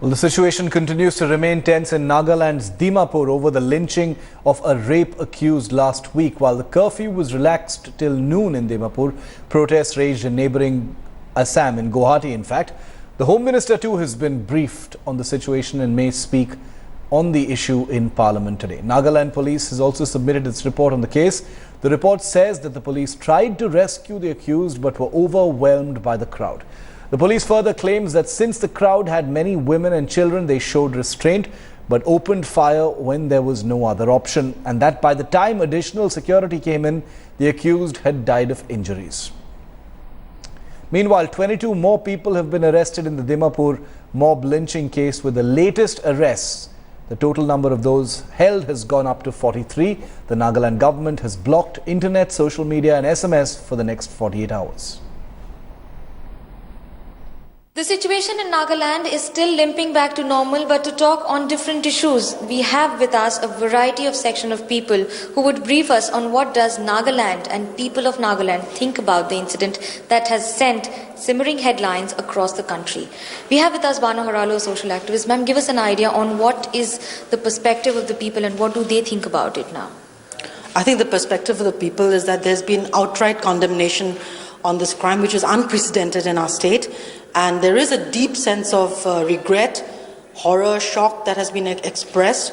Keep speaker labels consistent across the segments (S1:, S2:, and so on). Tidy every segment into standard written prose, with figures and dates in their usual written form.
S1: Well, the situation continues to remain tense in Nagaland's Dimapur over the lynching of a rape accused last week. While the curfew was relaxed till noon in Dimapur, protests raged in neighbouring Assam, in Guwahati in fact. The Home Minister too has been briefed on the situation and may speak on the issue in Parliament today. Nagaland police has also submitted its report on the case. The report says that the police tried to rescue the accused but were overwhelmed by the crowd. The police further claims that since the crowd had many women and children, they showed restraint but opened fire when there was no other option, and that by the time additional security came in, the accused had died of injuries. Meanwhile, 22 more people have been arrested in the Dimapur mob lynching case, with the latest arrests. The total number of those held has gone up to 43. The Nagaland government has blocked internet, social media and SMS for the next 48 hours.
S2: The situation in Nagaland is still limping back to normal, but to talk on different issues, we have with us a variety of section of people who would brief us on what does Nagaland and people of Nagaland think about the incident that has sent simmering headlines across the country. We have with us Bano Haralo, a social activist. Ma'am, give us an idea on what is the perspective of the people and what do they think about it now?
S3: I think the perspective of the people is that there's been outright condemnation on this crime, which is unprecedented in our state. And there is a deep sense of regret, horror, shock that has been expressed.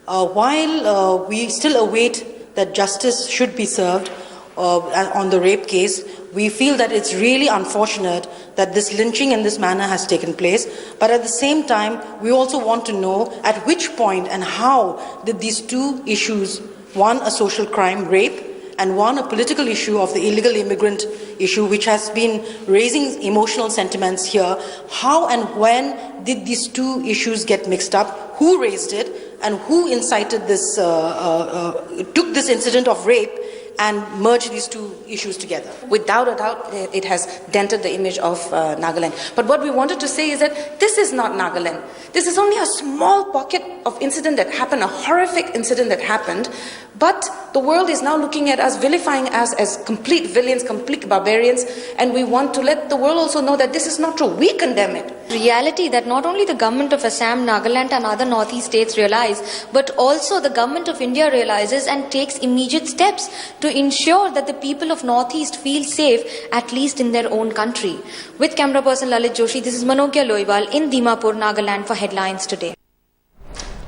S3: While we still await that justice should be served on the rape case, we feel that it's really unfortunate that this lynching in this manner has taken place. But at the same time, we also want to know at which point and how did these two issues, one a social crime, rape, and one a political issue of the illegal immigrant issue, which has been raising emotional sentiments here. How and when did these two issues get mixed up? Who raised it? And who incited this, took this incident of rape and merged these two issues together?
S4: Without a doubt, it has dented the image of Nagaland. But what we wanted to say is that this is not Nagaland. This is only a small pocket of incident that happened, a horrific incident that happened. But the world is now looking at us, vilifying us as complete villains, complete barbarians. And we want to let the world also know that this is not true. We condemn it.
S2: Reality that not only the government of Assam, Nagaland and other northeast states realize, but also the government of India realizes and takes immediate steps to ensure that the people of northeast feel safe, at least in their own country. With camera person Lalit Joshi, this is Manogya Loiwal in Dimapur, Nagaland for Headlines Today.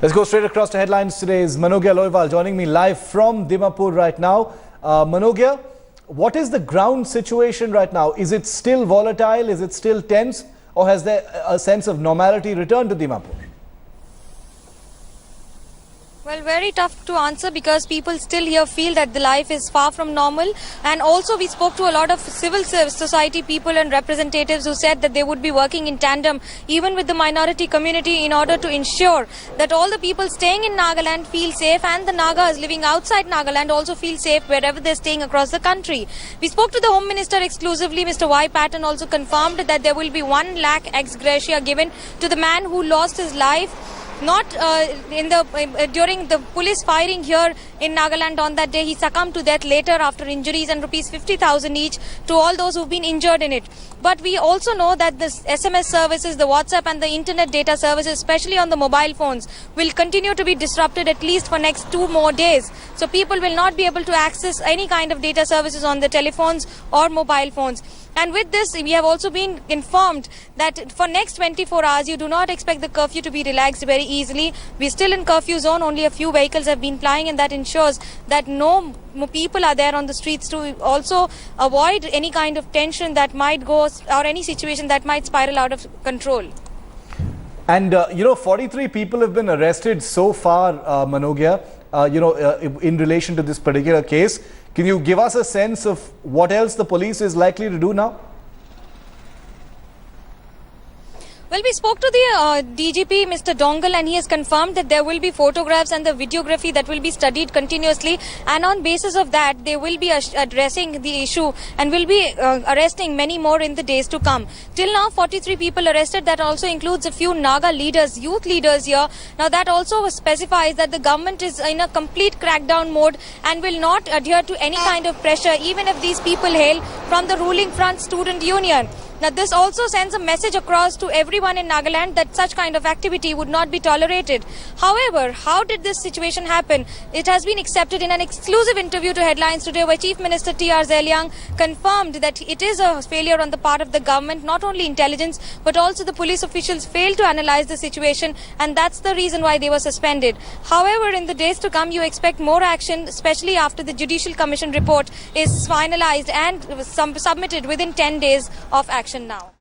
S1: Let's go straight across to headlines today. Is Manogya Loiwal joining me live from Dimapur right now. Manogya, what is the ground situation right now? Is it still volatile? Is it still tense? Or has there a sense of normality returned to Dimapur?
S2: Well, very tough to answer because people still here feel that the life is far from normal. And also we spoke to a lot of civil society people and representatives who said that they would be working in tandem even with the minority community in order to ensure that all the people staying in Nagaland feel safe and the Nagas living outside Nagaland also feel safe wherever they're staying across the country. We spoke to the Home Minister exclusively. Mr. Y. Patton also confirmed that there will be 1 lakh ex gratia given to the man who lost his life during the police firing here in Nagaland on that day. He succumbed to death later after injuries, and rupees 50,000 each to all those who've been injured in it. But we also know that the SMS services, the WhatsApp and the internet data services, especially on the mobile phones, will continue to be disrupted at least for next 2 more days. So people will not be able to access any kind of data services on the telephones or mobile phones. And with this, we have also been informed that for next 24 hours, you do not expect the curfew to be relaxed very easily. We're still in curfew zone. Only a few vehicles have been plying, and that ensures that no people are there on the streets to also avoid any kind of tension that might go or any situation that might spiral out of control.
S1: And, 43 people have been arrested so far, Manogya, in relation to this particular case. Can you give us a sense of what else the police is likely to do now?
S2: Well, we spoke to the DGP, Mr. Dongal, and he has confirmed that there will be photographs and the videography that will be studied continuously. And on basis of that, they will be addressing the issue and will be arresting many more in the days to come. Till now, 43 people arrested. That also includes a few Naga leaders, youth leaders here. Now, that also specifies that the government is in a complete crackdown mode and will not adhere to any kind of pressure, even if these people hail from the ruling Front Student Union. Now, this also sends a message across to everyone in Nagaland that such kind of activity would not be tolerated. However, how did this situation happen? It has been accepted in an exclusive interview to Headlines Today, where Chief Minister T.R. Zeliang confirmed that it is a failure on the part of the government. Not only intelligence, but also the police officials failed to analyze the situation, and that's the reason why they were suspended. However, in the days to come, you expect more action, especially after the Judicial Commission report is finalized and submitted within 10 days of action now.